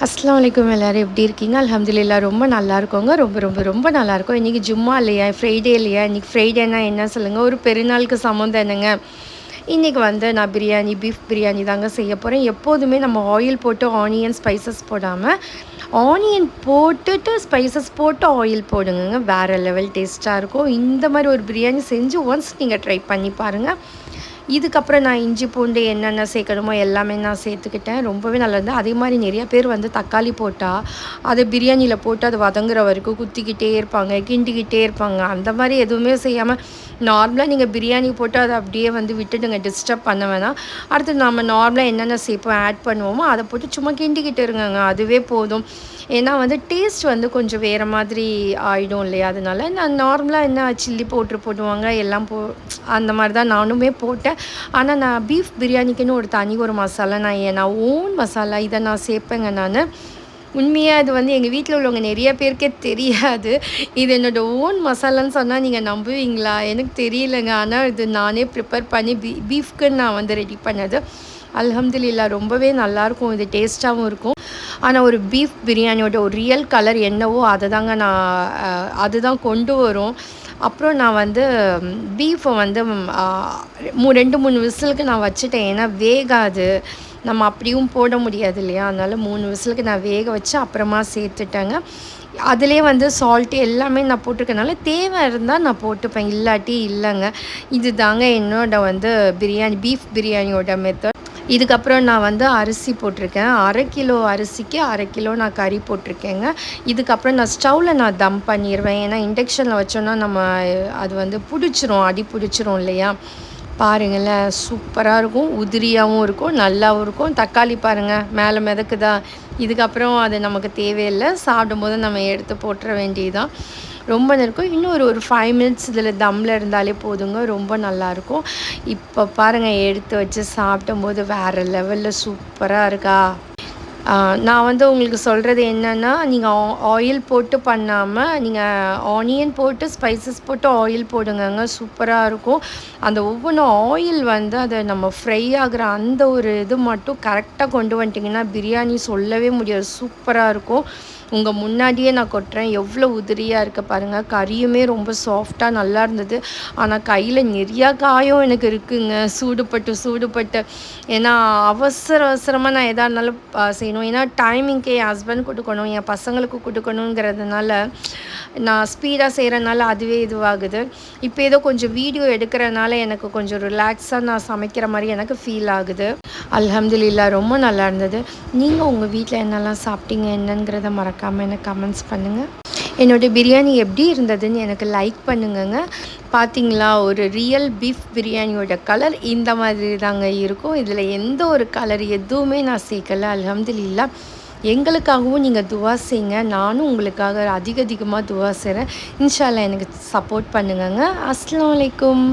அஸ்ஸலாமு அலைக்கும். எல்லாரும் எப்படி இருக்கீங்க? அல்ஹம்துலில்லாஹ் ரொம்ப நல்லா இருக்கோங்க. ரொம்ப ரொம்ப ரொம்ப நல்லாயிருக்கும். இன்றைக்கி ஜும்மா இல்லையா? ஃப்ரைடே இல்லையா? இன்றைக்கி ஃப்ரைடேனா என்ன சொல்லுங்கள்? ஒரு பெருநாளுக்கு சமம் தானேங்க. இன்றைக்கி வந்து நான் பிரியாணி, பீஃப் பிரியாணி தாங்க செய்ய போகிறேன். எப்போதுமே நம்ம ஆயில் போட்டு ஆனியன், ஸ்பைசஸ் போடாமல் ஆனியன் போட்டுட்டு ஸ்பைசஸ் போட்டு ஆயில் போடுங்கங்க. வேறு லெவல் டேஸ்ட்டாக இருக்கும். இந்த மாதிரி ஒரு பிரியாணி செஞ்சு ஒன்ஸ் நீங்கள் ட்ரை பண்ணி பாருங்கள். இதுக்கப்புறம் நான் இஞ்சி பூண்டு என்னென்ன சேர்க்கணுமோ எல்லாமே நான் சேர்த்துக்கிட்டேன். ரொம்பவே நல்லாயிருந்தது. அதே மாதிரி நிறைய பேர் வந்து தக்காளி போட்டால் அதை பிரியாணியில் போட்டு அது வதங்குற வரைக்கும் குத்திக்கிட்டே இருப்பாங்க, கிண்டிக்கிட்டே இருப்பாங்க. அந்த மாதிரி எதுவுமே செய்யாமல் நார்மலாக நீங்கள் பிரியாணி போட்டு அதை அப்படியே வந்து விட்டுடுங்க. டிஸ்டர்ப் பண்ண வேணாம். அடுத்து நம்ம நார்மலாக என்னென்ன சேர்ப்போம் ஆட் பண்ணுவோமோ அதை போட்டு சும்மா கிண்டிக்கிட்டு இருங்கங்க. அதுவே போதும். ஏன்னா வந்து டேஸ்ட் வந்து கொஞ்சம் வேறு மாதிரி ஆகிடும் இல்லையா? அதனால நான் நார்மலாக என்ன சில்லி பவுட்ரு போடுவாங்க எல்லாம் அந்த மாதிரி தான் நானுமே போட்டேன். ஆனால் நான் பீஃப் பிரியாணிக்குன்னு ஒரு தனி ஒரு மசாலா நான் ஓன் மசாலா இதை நான் சேர்ப்பேங்க நான். உண்மையாக அது வந்து எங்கள் வீட்டில் உள்ளவங்க நிறைய பேருக்கே தெரியாது. இது என்னோடய ஓன் மசாலான்னு சொன்னால் நீங்கள் நம்புவீங்களா? எனக்கு தெரியலங்க. ஆனால் இது நானே ப்ரிப்பேர் பண்ணி பீஃப்க்குன்னு நான் வந்து ரெடி பண்ணது. அல்ஹம்துலில்லாஹ் ரொம்பவே நல்லாயிருக்கும். இது டேஸ்ட்டாகவும் இருக்கும். ஆனால் ஒரு பீஃப் பிரியாணியோட ஒரு ரியல் கலர் என்னவோ அதை தாங்க நான் அதுதான் கொண்டு வரும். அப்புறம் நான் வந்து பீஃபை வந்து 2-3 விசிலுக்கு நான் வச்சுட்டேன். ஏன்னா வேகாது. நம்ம அப்படியும் போட முடியாது இல்லையா? அதனால் 3 விசிலுக்கு நான் வேக வச்சு அப்புறமா சேர்த்துட்டேங்க. அதிலே வந்து சால்ட்டு எல்லாமே நான் போட்டிருக்கனால தேவை இருந்தால் நான் போட்டுப்பேன். இல்லாட்டி இல்லைங்க. இது தாங்க என்னோட வந்து பீஃப் பிரியாணியோட மெத்தட். இதுக்கப்புறம் நான் வந்து அரிசி போட்டிருக்கேன். 1/2 கிலோ அரிசிக்கு 1/2 கிலோ நான் கறி போட்டிருக்கேங்க. இதுக்கப்புறம் நான் ஸ்டவ்வில் நான் தம் பண்ணிடுவேன். ஏன்னா இண்டக்ஷனில் வச்சோன்னா நம்ம அது வந்து அடி பிடிச்சிரும் இல்லையா? பாருங்களேன், சூப்பராக இருக்கும். உதிரியாகவும் இருக்கும், நல்லாவும் இருக்கும். தக்காளி பாருங்கள் மேலே மிதக்குதா. இதுக்கப்புறம் அது நமக்கு தேவையில்லை. சாப்பிடும்போது நம்ம எடுத்து போட்டுற வேண்டியதுதான். ரொம்ப இருக்கும். இன்னும் ஒரு 5 மினிட்ஸ் இதில் தம்மில் இருந்தாலே போதுங்க. ரொம்ப நல்லாயிருக்கும். இப்போ பாருங்கள், எடுத்து வச்சு சாப்பிடும்போது வேறு லெவலில் சூப்பராக இருக்கா? நான் வந்து உங்களுக்கு சொல்கிறது என்னென்னா, நீங்கள் ஆயில் போட்டு பண்ணாமல் நீங்கள் ஆனியன் போட்டு ஸ்பைசஸ் போட்டு ஆயில் போடுங்கங்க. சூப்பராக இருக்கும். அந்த ஒவ்வொன்றும் ஆயில் வந்து அதை நம்ம ஃப்ரை ஆகிற அந்த ஒரு இது மட்டும் கரெக்டாக கொண்டு வந்துட்டிங்கன்னா பிரியாணி சொல்லவே முடியாது. சூப்பராக இருக்கும். உங்கள் முன்னாடியே நான் கொட்டுறேன். எவ்வளோ உதிரியாக இருக்க பாருங்கள். கறியுமே ரொம்ப சாஃப்டாக நல்லா இருந்தது. ஆனால் கையில் நிறையா காயம் எனக்கு இருக்குங்க. சூடுபட்டு. ஏன்னா அவசரமாக நான் எதாக இருந்தாலும் செய்யணும். ஏன்னா டைமிங்க்கு என் ஹஸ்பண்ட் கொடுக்கணும், என் பசங்களுக்கு கொடுக்கணுங்கிறதுனால நான் ஸ்பீடாக செய்கிறனால அதுவே இதுவாகுது. இப்போ ஏதோ கொஞ்சம் வீடியோ எடுக்கிறனால எனக்கு கொஞ்சம் ரிலாக்ஸாக நான் சமைக்கிற மாதிரி எனக்கு ஃபீல் ஆகுது. அல்ஹம்துலில்லாஹ் ரொம்ப நல்லா இருந்தது. நீங்கள் உங்கள் வீட்டில் என்னெல்லாம் சாப்பிட்டீங்க என்னங்கிறத மறக்காமல் எனக்கு கமெண்ட்ஸ் பண்ணுங்கள். என்னோடய பிரியாணி எப்படி இருந்ததுன்னு எனக்கு லைக் பண்ணுங்கங்க. பார்த்தீங்களா, ஒரு ரியல் பீஃப் பிரியாணியோட கலர் இந்த மாதிரி தாங்க இருக்கும். இதில் எந்த ஒரு கலர் எதுவுமே நான் சேர்க்கல. அல்ஹம்துலில்லாஹ். எங்களுக்காகவும் நீங்கள் துவா செய்யுங்க. நானும் உங்களுக்காக அதிகமாக துவா செய்கிறேன். இன்ஷா அல்லாஹ் எனக்கு சப்போர்ட் பண்ணுங்கங்க. அஸ்ஸலாமு அலைக்கும்.